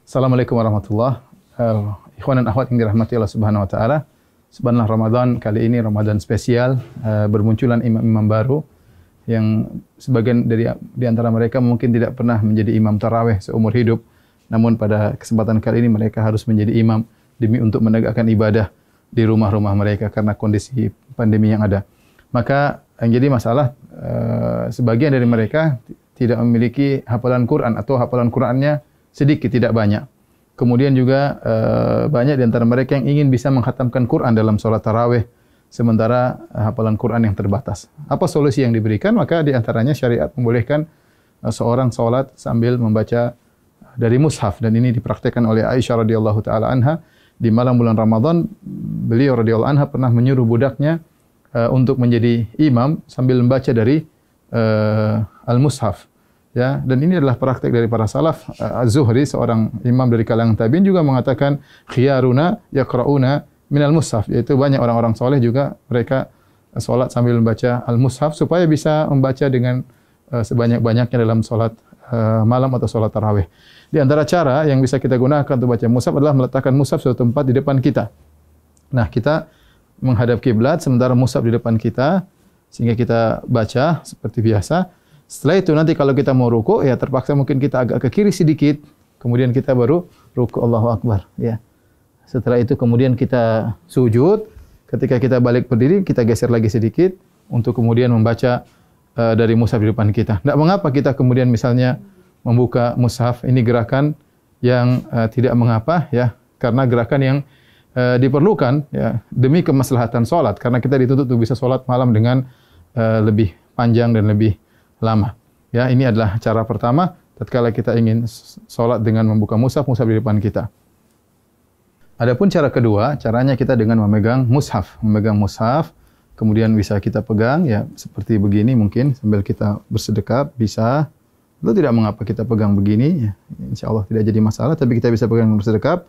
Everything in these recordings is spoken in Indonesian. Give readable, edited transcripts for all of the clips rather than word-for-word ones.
Assalamualaikum warahmatullahi wabarakatuh. Ikhwan dan akhwat yang dirahmati Allah Subhanahu wa taala. Subhanallah, Ramadan kali ini Ramadan spesial, bermunculan imam-imam baru yang sebagian di antara mereka mungkin tidak pernah menjadi imam tarawih seumur hidup. Namun pada kesempatan kali ini mereka harus menjadi imam demi untuk menegakkan ibadah di rumah-rumah mereka karena kondisi pandemi yang ada. Maka yang jadi masalah sebagian dari mereka tidak memiliki hafalan Quran atau hafalan Qurannya sedikit, tidak banyak. Kemudian juga banyak di antara mereka yang ingin bisa menghatamkan Quran dalam sholat tarawih, sementara hafalan Quran yang terbatas. Apa solusi yang diberikan? Maka di antaranya syariat membolehkan seorang sholat sambil membaca dari mushaf, dan ini dipraktikkan oleh Aisyah radhiyallahu taala anha di malam bulan Ramadan. Beliau radhiyallahu anha pernah menyuruh budaknya untuk menjadi imam sambil membaca dari al-mushaf. Ya, dan ini adalah praktek dari para salaf. Az-Zuhri, seorang imam dari kalangan tabi'in, juga mengatakan khiyaruna yaqra'una minal mushaf, yaitu banyak orang-orang soleh juga mereka salat sambil membaca al-mushaf supaya bisa membaca dengan sebanyak-banyaknya dalam salat malam atau salat tarawih. Di antara cara yang bisa kita gunakan untuk baca mushaf adalah meletakkan mushaf suatu tempat di depan kita. Nah, kita menghadap kiblat sementara mushaf di depan kita sehingga kita baca seperti biasa. Setelah itu nanti kalau kita mau ruku, ya terpaksa mungkin kita agak ke kiri sedikit, kemudian kita baru ruku, Allahu Akbar. Ya. Setelah itu kemudian kita sujud. Ketika kita balik berdiri, kita geser lagi sedikit untuk kemudian membaca dari mushaf di depan kita. Tidak mengapa kita kemudian misalnya membuka mushaf, ini gerakan yang tidak mengapa, ya, karena gerakan yang diperlukan, ya, demi kemaslahatan sholat, karena kita dituntut untuk bisa sholat malam dengan lebih panjang dan lebih lama. Ya, ini adalah cara pertama tatkala kita ingin salat dengan membuka mushaf di depan kita. Adapun cara kedua, caranya kita dengan memegang mushaf, kemudian bisa kita pegang, ya, seperti begini mungkin sambil kita bersedekap bisa. Itu tidak mengapa kita pegang begini, ya. Insyaallah tidak jadi masalah, tapi kita bisa pegang bersedekap,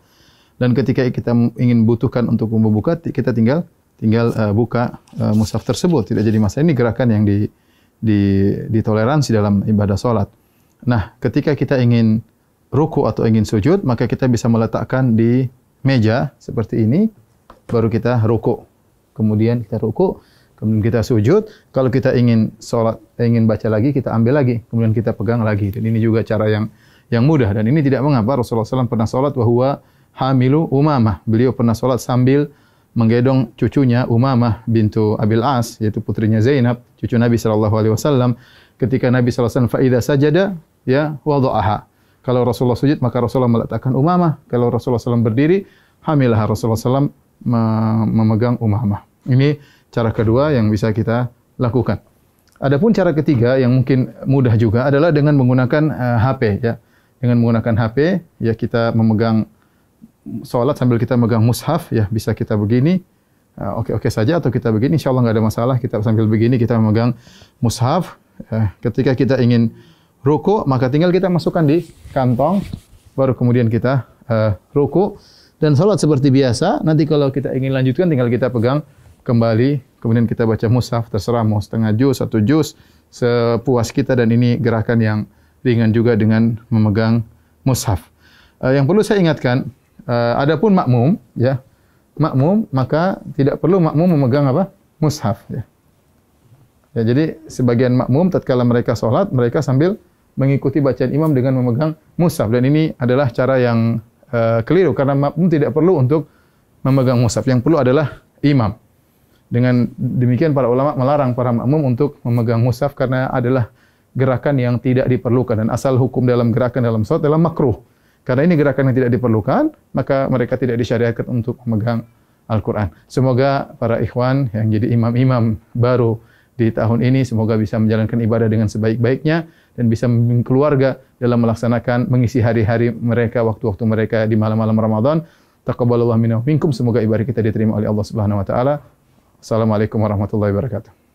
dan ketika kita ingin butuhkan untuk membuka, kita tinggal buka mushaf tersebut, tidak jadi masalah. Ini gerakan yang ditoleransi dalam ibadah salat. Nah, ketika kita ingin ruku atau ingin sujud, maka kita bisa meletakkan di meja seperti ini, baru kita ruku. Kemudian kita ruku, kemudian kita sujud. Kalau kita ingin salat, ingin baca lagi, kita ambil lagi, kemudian kita pegang lagi. Dan ini juga cara yang mudah, dan ini tidak mengapa. Rasulullah SAW pernah salat wa huwa hamilu Umamah. Beliau pernah salat sambil menggendong cucunya Umamah bintu Abil As, yaitu putrinya Zainab, cucu Nabi SAW. Ketika Nabi SAW fa idza sajada, ya, wada'aha. Kalau Rasulullah sujud, maka Rasulullah meletakkan Umamah. Kalau Rasulullah SAW berdiri, hamilah Rasulullah SAW memegang Umamah. Ini cara kedua yang bisa kita lakukan. Adapun cara ketiga yang mungkin mudah juga adalah dengan menggunakan HP, ya. Dengan menggunakan HP, ya, kita memegang salat sambil kita megang mushaf, ya, bisa kita begini, oke saja, atau kita begini, insyaallah nggak ada masalah. Kita sambil begini kita memegang mushaf. Ketika kita ingin ruku, maka tinggal kita masukkan di kantong, baru kemudian kita ruku dan salat seperti biasa. Nanti kalau kita ingin lanjutkan, tinggal kita pegang kembali, kemudian kita baca mushaf, terserah mau setengah juz, 1 juz, sepuas kita, dan ini gerakan yang ringan juga dengan memegang mushaf. Yang perlu saya ingatkan, adapun makmum, ya, maka tidak perlu makmum memegang apa? Mushaf, ya. Ya, jadi sebagian makmum tatkala mereka salat, mereka sambil mengikuti bacaan imam dengan memegang mushaf, dan ini adalah cara yang keliru, karena makmum tidak perlu untuk memegang mushaf. Yang perlu adalah imam. Dengan demikian para ulama melarang para makmum untuk memegang mushaf karena adalah gerakan yang tidak diperlukan, dan asal hukum dalam gerakan dalam salat adalah makruh. Karena ini gerakan yang tidak diperlukan, maka mereka tidak disyariatkan untuk memegang Al-Quran. Semoga para ikhwan yang jadi imam-imam baru di tahun ini, semoga bisa menjalankan ibadah dengan sebaik-baiknya, dan bisa membimbing keluarga dalam melaksanakan, mengisi hari-hari mereka, waktu-waktu mereka di malam-malam Ramadan. Taqabbalallahu minna wa minkum. Semoga ibadah kita diterima oleh Allah Subhanahu wa taala. Assalamualaikum warahmatullahi wabarakatuh.